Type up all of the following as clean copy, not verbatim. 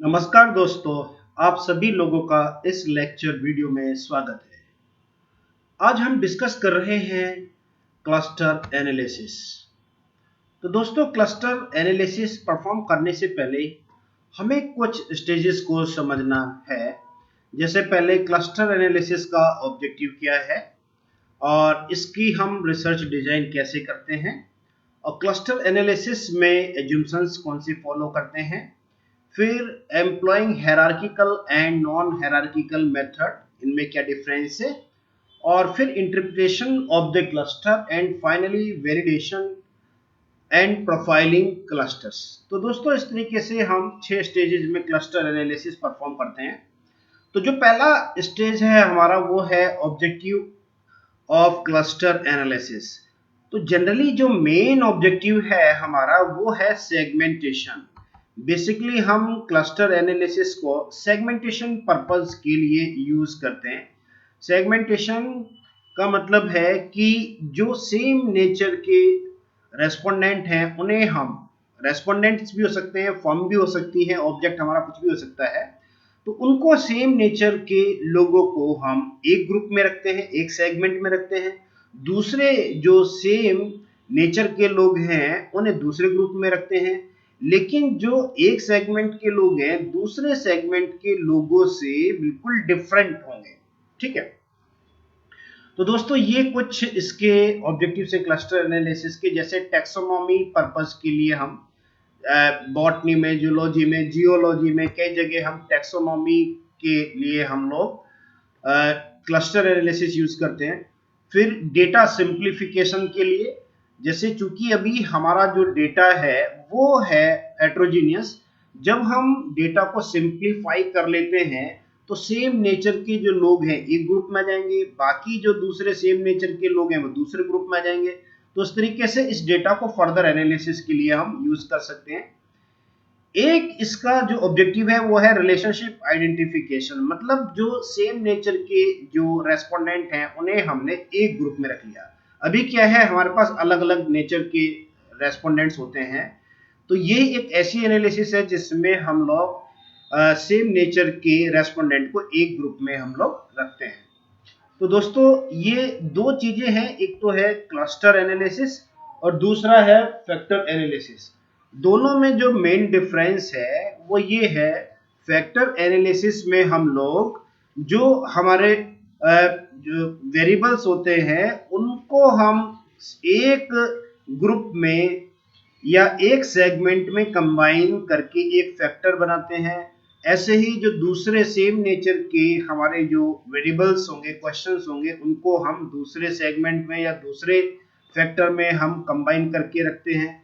नमस्कार दोस्तों, आप सभी लोगों का इस लेक्चर वीडियो में स्वागत है। आज हम डिस्कस कर रहे हैं क्लस्टर एनालिसिस। तो दोस्तों, क्लस्टर एनालिसिस परफॉर्म करने से पहले हमें कुछ स्टेजेस को समझना है। जैसे पहले क्लस्टर एनालिसिस का ऑब्जेक्टिव क्या है और इसकी हम रिसर्च डिजाइन कैसे करते हैं, और क्लस्टर एनालिसिस में एज्यूम्पशंस कौन सी फॉलो करते हैं, फिर employing hierarchical and non hierarchical method, इनमें क्या डिफरेंस है, और फिर interpretation of the cluster and finally validation and profiling clusters. तो दोस्तों, इस तरीके से हम 6 स्टेजेस में क्लस्टर एनालिसिस परफॉर्म करते हैं। तो जो पहला स्टेज है हमारा, वो है ऑब्जेक्टिव ऑफ क्लस्टर एनालिसिस। तो जनरली जो मेन ऑब्जेक्टिव है हमारा, वो है सेगमेंटेशन। बेसिकली हम क्लस्टर एनालिसिस को सेगमेंटेशन पर्पस के लिए यूज करते हैं। सेगमेंटेशन का मतलब है कि जो सेम नेचर के रेस्पोंडेंट हैं उन्हें हम, रेस्पोंडेंट्स भी हो सकते हैं, फॉर्म भी हो सकती है, ऑब्जेक्ट हमारा कुछ भी हो सकता है, तो उनको सेम नेचर के लोगों को हम एक ग्रुप में रखते हैं, एक सेगमेंट में रखते हैं। दूसरे जो सेम नेचर के लोग हैं उन्हें दूसरे ग्रुप में रखते हैं। लेकिन जो एक सेगमेंट के लोग हैं दूसरे सेगमेंट के लोगों से बिल्कुल डिफरेंट होंगे। ठीक है। तो दोस्तों, ये कुछ इसके ऑब्जेक्टिव से क्लस्टर एनालिसिस के। जैसे टैक्सोनॉमी पर्पस के लिए हम बॉटनी में, जूलॉजी में, जियोलॉजी में कई जगह हम टैक्सोनॉमी के लिए हम लोग क्लस्टर एनालिसिस यूज करते हैं। फिर डेटा सिंप्लीफिकेशन के लिए, जैसे चूंकि अभी हमारा जो डेटा है वो है हेट्रोजीनियस, जब हम डेटा को सिंप्लीफाई कर लेते हैं तो सेम नेचर के जो लोग हैं एक ग्रुप में आ जाएंगे, बाकी जो दूसरे सेम नेचर के लोग हैं वो दूसरे ग्रुप में आ जाएंगे। तो इस तरीके से इस डेटा को फर्दर एनालिसिस के लिए हम यूज कर सकते हैं। एक इसका जो ऑब्जेक्टिव है वो है रिलेशनशिप आइडेंटिफिकेशन, मतलब जो सेम नेचर के जो रेस्पोंडेंट हैं उन्हें हमने एक ग्रुप में रख लिया। अभी क्या है, हमारे पास अलग अलग नेचर के रेस्पोंडेंट्स होते हैं। तो ये एक ऐसी एनालिसिस है जिसमें हम लोग सेम नेचर के रेस्पोंडेंट को एक ग्रुप में हम लोग रखते हैं। तो दोस्तों, ये दो चीजें हैं, एक तो है क्लस्टर एनालिसिस और दूसरा है फैक्टर एनालिसिस। दोनों में जो मेन डिफरेंस है वो ये है, फैक्टर एनालिसिस में हम लोग जो हमारे जो वेरिएबल्स होते हैं उनको हम एक ग्रुप में या एक सेगमेंट में कंबाइन करके एक फैक्टर बनाते हैं। ऐसे ही जो दूसरे सेम नेचर के हमारे जो वेरिएबल्स होंगे, क्वेश्चंस होंगे, उनको हम दूसरे सेगमेंट में या दूसरे फैक्टर में हम कंबाइन करके रखते हैं।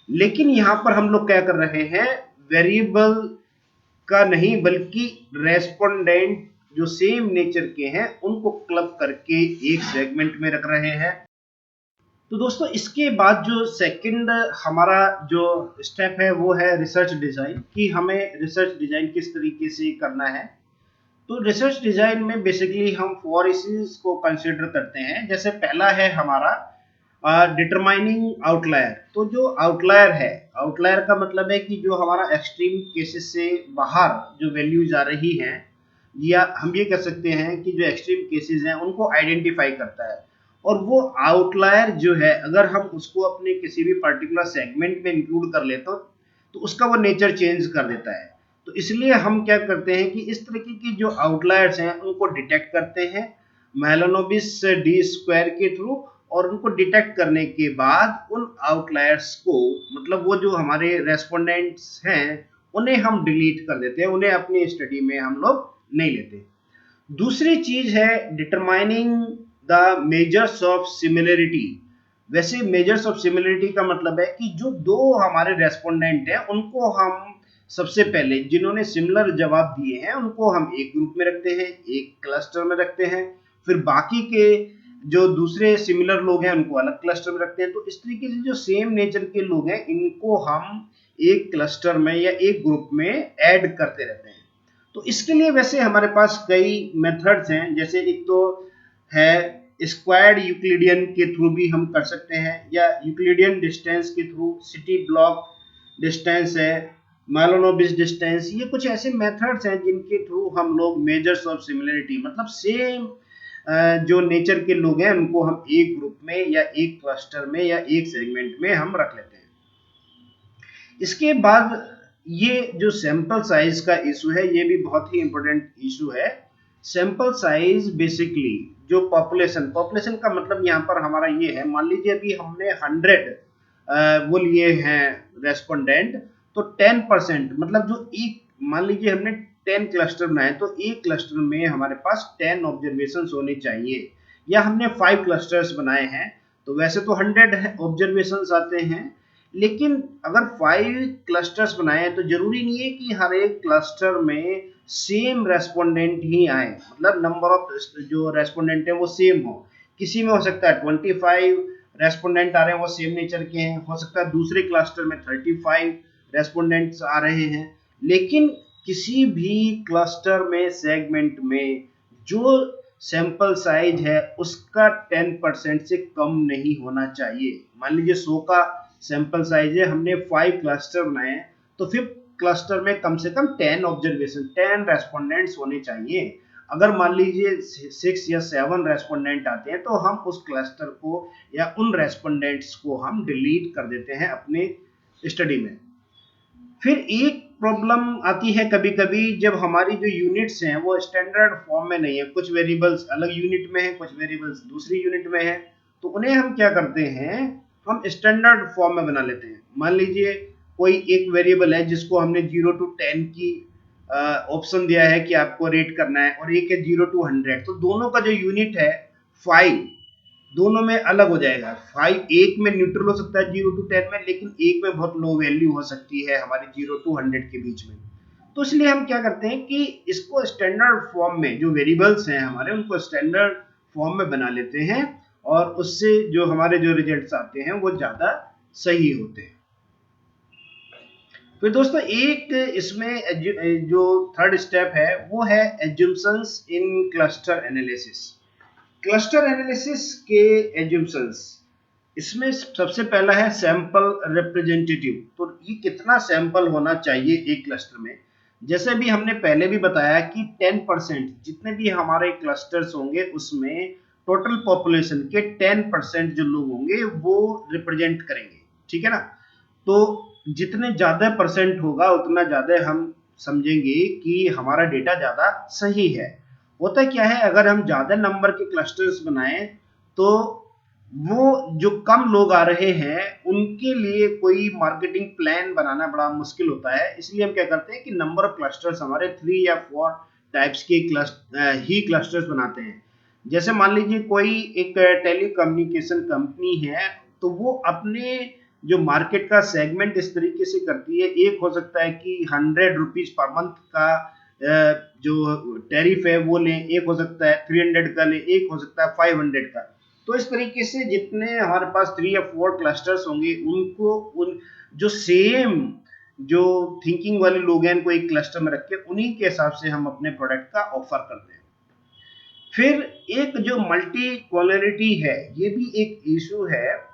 लेकिन यहाँ पर हम लोग क्या कर रहे हैं, वेरिएबल का नहीं बल्कि रेस्पोंडेंट जो सेम नेचर के हैं उनको क्लब करके एक सेगमेंट में रख रहे हैं। तो दोस्तों, इसके बाद जो सेकंड हमारा जो स्टेप है वो है रिसर्च डिजाइन, कि हमें रिसर्च डिजाइन किस तरीके से करना है। तो रिसर्च डिजाइन में बेसिकली हम 4 इश्यूज को कंसीडर करते हैं। जैसे पहला है हमारा डिटरमाइनिंग आउटलायर। तो जो आउटलायर है, आउटलायर का मतलब है कि जो हमारा एक्सट्रीम केसेस से बाहर जो वैल्यूज आ रही हैं, या हम ये कह सकते हैं कि जो एक्सट्रीम केसेस हैं उनको आइडेंटिफाई करता है। और वो आउटलायर जो है, अगर हम उसको अपने किसी भी पर्टिकुलर सेगमेंट में इंक्लूड कर लेते हो तो उसका वो नेचर चेंज कर देता है। तो इसलिए हम क्या करते हैं कि इस तरीके की जो आउटलायर्स हैं उनको डिटेक्ट करते हैं मेलानोबिस डी स्क्वायर के थ्रू, और उनको डिटेक्ट करने के बाद उन आउटलायर्स को, मतलब वो जो हमारे रेस्पोंडेंट्स हैं, उन्हें हम डिलीट कर देते हैं, उन्हें अपनी स्टडी में हम लोग नहीं लेते। दूसरी चीज है determining the measures of similarity. वैसे मेजर्स ऑफ सिमिलरिटी का मतलब है कि जो दो हमारे रेस्पोंडेंट हैं उनको हम सबसे पहले, जिन्होंने सिमिलर जवाब दिए हैं उनको हम एक ग्रुप में रखते हैं, एक क्लस्टर में रखते हैं। फिर बाकी के जो दूसरे सिमिलर लोग हैं उनको अलग क्लस्टर में रखते हैं। तो इस तरीके से जो सेम नेचर के लोग हैं इनको हम एक क्लस्टर में या एक ग्रुप में ऐड करते रहते हैं। तो इसके लिए वैसे हमारे पास कई मेथड्स हैं। जैसे एक तो है स्क्वायर्ड यूक्लिडियन के थ्रू भी हम कर सकते हैं, या यूक्लिडियन डिस्टेंस के थ्रू, सिटी ब्लॉक डिस्टेंस है, माइलोनोबिस डिस्टेंस, ये कुछ ऐसे मेथड्स हैं जिनके थ्रू हम लोग मेजर्स ऑफ सिमिलरिटी, मतलब सेम जो नेचर के लोग हैं उनको हम एक ग्रुप में या एक क्लस्टर में या एक सेगमेंट में हम रख लेते हैं। इसके बाद ये जो सैंपल साइज का इशू है, ये भी बहुत ही इंपॉर्टेंट इशू है। सैंपल साइज बेसिकली जो पॉपुलेशन का मतलब यहाँ पर हमारा ये है, मान लीजिए अभी हमने 100 वो लिए हैं रेस्पोंडेंट, तो 10% मतलब जो एक, मान लीजिए हमने 10 क्लस्टर बनाए, तो एक क्लस्टर में हमारे पास 10 ऑब्जर्वेशन होने चाहिए। या हमने 5 क्लस्टर्स बनाए हैं, तो वैसे तो 100 ऑब्जर्वेशन आते हैं, लेकिन अगर 5 क्लस्टर्स बनाए हैं तो जरूरी नहीं है कि हर एक क्लस्टर में सेम रेस्पोंडेंट ही आए, मतलब नंबर ऑफ जो रेस्पोंडेंट है वो सेम हो। किसी में हो सकता है 25 रेस्पोंडेंट आ रहे हैं वो सेम नेचर के हैं, हो सकता है दूसरे क्लस्टर में 35 रेस्पोंडेंट्स आ रहे हैं, लेकिन किसी भी क्लस्टर में सेगमेंट में जो सैंपल साइज है उसका 10% से कम नहीं होना चाहिए। मान लीजिए 100 का सैंपल साइज है, हमने 5 क्लस्टर बनाए हैं, तो 5th क्लस्टर में कम से कम 10 ऑब्जर्वेशन 10 रेस्पोंडेंट्स होने चाहिए। अगर मान लीजिए 6 या 7 रेस्पोंडेंट आते हैं, तो हम उस क्लस्टर को या उन रेस्पोंडेंट्स को हम डिलीट कर देते हैं अपने स्टडी में। फिर एक प्रॉब्लम आती है कभी कभी, जब हमारी जो यूनिट्स हैं वो स्टैंडर्ड फॉर्म में नहीं है, कुछ वेरिएबल्स अलग यूनिट में है, कुछ वेरिएबल्स दूसरी यूनिट में है, तो उन्हें हम क्या करते हैं, हम स्टैंडर्ड फॉर्म में बना लेते हैं। मान लीजिए कोई एक वेरिएबल है जिसको हमने 0 to 10 की ऑप्शन दिया है कि आपको रेट करना है, और एक है 0 to 100, तो दोनों का जो यूनिट है 5 दोनों में अलग हो जाएगा। 5 एक में न्यूट्रल हो सकता है 0 to 10 में, लेकिन एक में बहुत लो वैल्यू हो सकती है हमारी 0 to 100 के बीच में। तो इसलिए हम क्या करते हैं कि इसको स्टैंडर्ड फॉर्म में, जो वेरिएबल्स हैं हमारे उनको स्टैंडर्ड फॉर्म में बना लेते हैं, और उससे जो हमारे जो रिजल्ट्स आते हैं वो ज्यादा सही होते हैं। फिर दोस्तों एक इसमें जो थर्ड स्टेप है वो है assumptions in cluster analysis. Cluster analysis के एज्यूम्पशंस, इसमें सबसे पहला है सैंपल रिप्रेजेंटेटिव। तो ये कितना सैंपल होना चाहिए एक क्लस्टर में। जैसे भी हमने पहले भी बताया कि 10% जितने भी हमारे क्लस्टर्स होंगे उसमें टोटल पॉपुलेशन के 10% जो लोग होंगे वो रिप्रेजेंट करेंगे, ठीक है ना। तो जितने ज्यादा परसेंट होगा उतना ज्यादा हम समझेंगे कि हमारा डेटा ज्यादा सही है। होता क्या है, अगर हम ज्यादा नंबर के क्लस्टर्स बनाएं तो वो जो कम लोग आ रहे हैं उनके लिए कोई मार्केटिंग प्लान बनाना बड़ा मुश्किल होता है। इसलिए हम क्या करते हैं कि नंबर ऑफ क्लस्टर्स हमारे 3 या 4 टाइप्स के क्लस्टर्स बनाते हैं। जैसे मान लीजिए कोई एक टेलीकम्युनिकेशन कंपनी है, तो वो अपने जो मार्केट का सेगमेंट इस तरीके से करती है, एक हो सकता है कि 100 रुपीज पर मंथ का जो टैरिफ है वो लें, एक हो सकता है 300 का लें, एक हो सकता है 500 का। तो इस तरीके से जितने हमारे पास 3 या 4 क्लस्टर्स होंगे उनको उन जो सेम जो थिंकिंग वाले लोग हैं उनको एक क्लस्टर में रख के उन्हीं के हिसाब से हम अपने प्रोडक्ट का ऑफर करते हैं। फिर एक जो मल्टी कोलरिटी है, ये भी एक इशू है।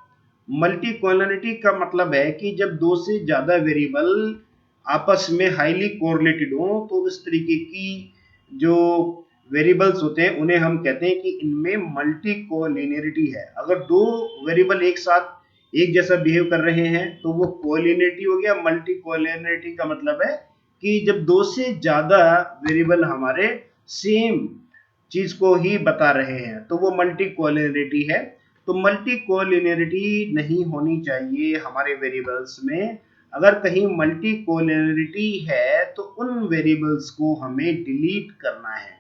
मल्टी कोलरिटी का मतलब है कि जब दो से ज्यादा वेरिएबल आपस में हाईली कोरिलेटेड हो, तो इस तरीके की जो वेरिएबल्स होते हैं उन्हें हम कहते हैं कि इनमें मल्टी कोलिनियरिटी है। अगर दो वेरिएबल एक साथ एक जैसा बिहेव कर रहे हैं तो वो कोलिनियरिटी हो गया। मल्टी कोलिनियरिटी का मतलब है कि जब दो से ज्यादा वेरिएबल हमारे सेम चीज को ही बता रहे हैं तो वो मल्टी कोलिनियरिटी है। तो मल्टी कोलिनियरिटी नहीं होनी चाहिए हमारे वेरिएबल्स में। अगर कहीं मल्टी कोलिनियरिटी है तो उन वेरिएबल्स को हमें डिलीट करना है।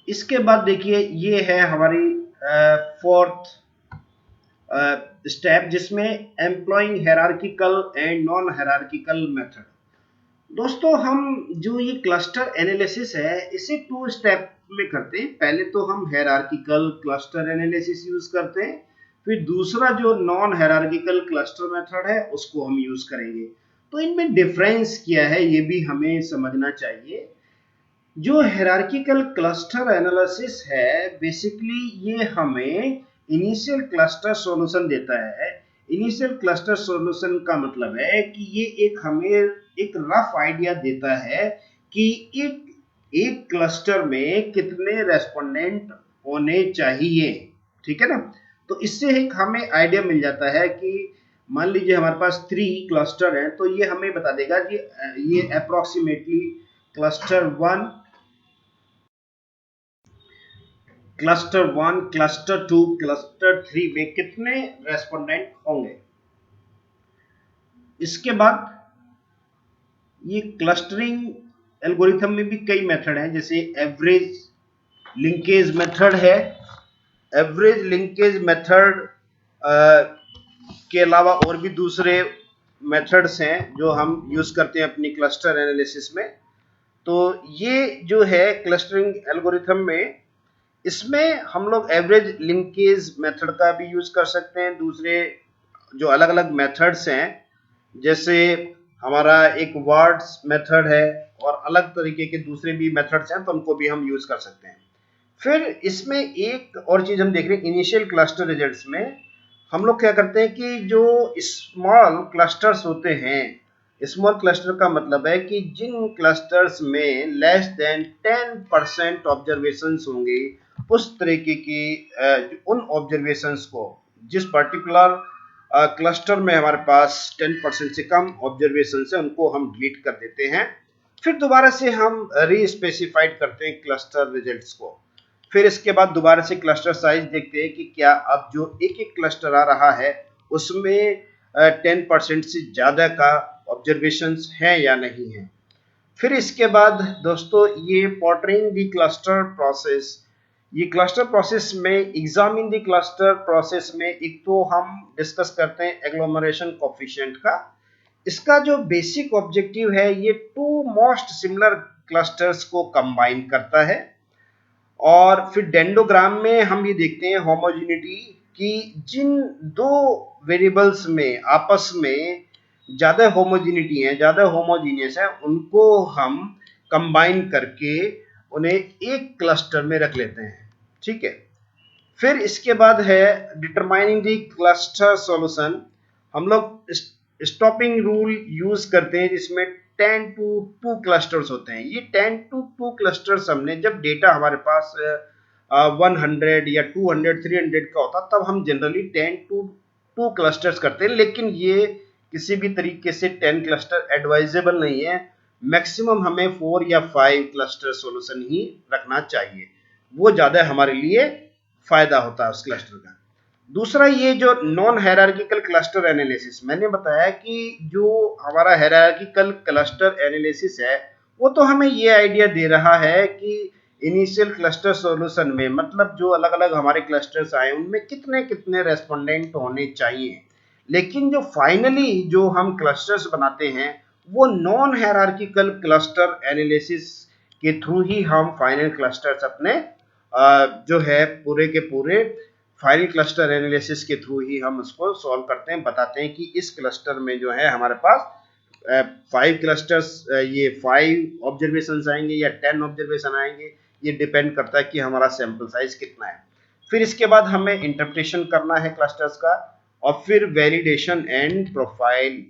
इसके बाद देखिए ये है हमारी फोर्थ स्टेप, जिसमें employing hierarchical and non hierarchical method. दोस्तों हम जो ये क्लस्टर एनालिसिस है इसे 2 स्टेप में करते हैं। पहले तो हम हायरार्किकल क्लस्टर एनालिसिस यूज करते हैं, फिर दूसरा जो नॉन हायरार्किकल क्लस्टर मेथड है उसको हम यूज करेंगे। तो इनमें डिफरेंस क्या है ये भी हमें समझना चाहिए। जो हायरार्किकल क्लस्टर एनालिसिस है बेसिकली ये हमें इनिशियल क्लस्टर सॉल्यूशन देता है। इनिशियल क्लस्टर सॉल्यूशन का मतलब है कि ये हमें एक रफ आइडिया देता है कि एक क्लस्टर में कितने रेस्पोंडेंट होने चाहिए, ठीक है ना। तो इससे एक हमें आइडिया मिल जाता है कि मान लीजिए हमारे पास 3 क्लस्टर हैं, तो ये हमें बता देगा कि ये अप्रोक्सीमेटली क्लस्टर 1, क्लस्टर 2, क्लस्टर 3 में कितने रेस्पोंडेंट होंगे। इसके बाद ये क्लस्टरिंग एल्गोरिथम में भी कई मेथड हैं, जैसे एवरेज लिंकेज मेथड है। एवरेज लिंकेज मेथड के अलावा और भी दूसरे मेथड्स हैं जो हम यूज करते हैं अपनी क्लस्टर एनालिसिस में। तो ये जो है क्लस्टरिंग एल्गोरिथम में, इसमें हम लोग एवरेज लिंकेज मेथड का भी यूज कर सकते हैं। दूसरे जो अलग अलग मेथड्स हैं, जैसे हमारा एक वर्ड्स मेथड है और अलग तरीके के दूसरे भी मेथड्स हैं, तो उनको भी हम यूज कर सकते हैं। फिर इसमें एक और चीज हम देख रहे हैं, इनिशियल क्लस्टर रिजल्ट्स में हम लोग क्या करते हैं कि जो स्मॉल क्लस्टर्स होते हैं, स्मॉल क्लस्टर का मतलब है कि जिन क्लस्टर्स में लेस देन 10% ऑब्जर्वेशंस होंगे, उस तरीके की उन ऑब्जर्वेशंस को, जिस पर्टिकुलर क्लस्टर में हमारे पास 10% से कम ऑब्जर्वेशन है, उनको हम डिलीट कर देते हैं। फिर दोबारा से हम रीस्पेसिफाइड करते हैं क्लस्टर रिजल्ट्स को। फिर इसके बाद दोबारा से क्लस्टर साइज देखते हैं कि क्या अब जो एक एक क्लस्टर आ रहा है उसमें 10% से ज्यादा का ऑब्जर्वेशंस है या नहीं है। फिर इसके बाद दोस्तों ये पॉटरिंग द क्लस्टर प्रोसेस, ये क्लस्टर प्रोसेस में एग्जामिन द क्लस्टर प्रोसेस में एक तो हम डिस्कस करते हैं एग्लोमरेशन कोफिशिएंट का। इसका जो बेसिक ऑब्जेक्टिव है, ये टू मोस्ट सिमिलर क्लस्टर्स को कंबाइन करता है। और फिर डेंडोग्राम में हम ये देखते हैं होमोजेनिटी, कि जिन दो वेरिएबल्स में आपस में ज्यादा होमोजेनिटी है, ज्यादा होमोजीनियस है, उनको हम कंबाइन करके उन्हें एक क्लस्टर में रख लेते हैं, ठीक है। फिर इसके बाद है डिटरमाइनिंग द क्लस्टर सॉल्यूशन। हम लोग स्टॉपिंग रूल यूज करते हैं, जिसमें 10 to 2 क्लस्टर्स होते हैं। ये 10 to 2 क्लस्टर्स हमने, जब डेटा हमारे पास 100 या 200 300 का होता, तब हम जनरली 10 to 2 क्लस्टर्स करते हैं। लेकिन ये किसी भी तरीके से 10 क्लस्टर एडवाइजेबल नहीं है। मैक्सिमम हमें 4 या 5 क्लस्टर सॉल्यूशन ही रखना चाहिए, वो ज्यादा हमारे लिए फायदा होता है उस क्लस्टर का। दूसरा, ये जो नॉन हायरार्किकल क्लस्टर एनालिसिस, मैंने बताया कि जो हमारा हायरार्किकल क्लस्टर एनालिसिस है, वो तो हमें ये आइडिया दे रहा है कि इनिशियल क्लस्टर सॉल्यूशन में, मतलब जो अलग अलग हमारे क्लस्टर्स आए उनमें कितने कितने रेस्पोंडेंट होने चाहिए। लेकिन जो फाइनली जो हम क्लस्टर्स बनाते हैं, वो नॉन हायरार्किकल क्लस्टर एनालिसिस के थ्रू ही हम फाइनल क्लस्टर्स अपने जो है पूरे के पूरे फाइनल क्लस्टर एनालिसिस के थ्रू ही हम उसको सॉल्व करते हैं, बताते हैं कि इस क्लस्टर में जो है हमारे पास 5 क्लस्टर्स, ये 5 ऑब्जर्वेशन आएंगे या 10 ऑब्जर्वेशन आएंगे, ये डिपेंड करता है कि हमारा सैंपल साइज कितना है। फिर इसके बाद हमें इंटरप्रिटेशन करना है क्लस्टर्स का, और फिर वैलिडेशन एंड प्रोफाइल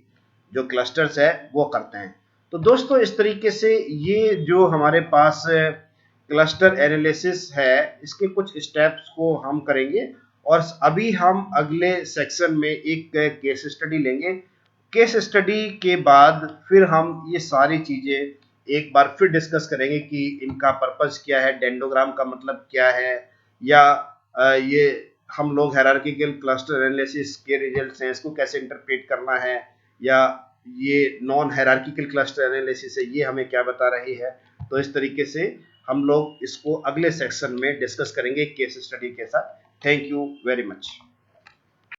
जो क्लस्टर्स है वो करते हैं। तो दोस्तों इस तरीके से ये जो हमारे पास क्लस्टर एनालिसिस है, इसके कुछ स्टेप्स को हम करेंगे। और अभी हम अगले सेक्शन में एक केस स्टडी लेंगे। केस स्टडी के बाद फिर हम ये सारी चीजें एक बार फिर डिस्कस करेंगे कि इनका पर्पस क्या है, डेंडोग्राम का मतलब क्या है, या ये हम लोग हायरार्किकल क्लस्टर एनालिसिस के रिजल्ट्स हैं, इसको कैसे इंटरप्रेट करना है, या ये नॉन हायरार्किकल क्लस्टर एनालिसिस है, ये हमें क्या बता रही है। तो इस तरीके से हम लोग इसको अगले सेक्शन में डिस्कस करेंगे केस स्टडी के साथ। Thank you very much.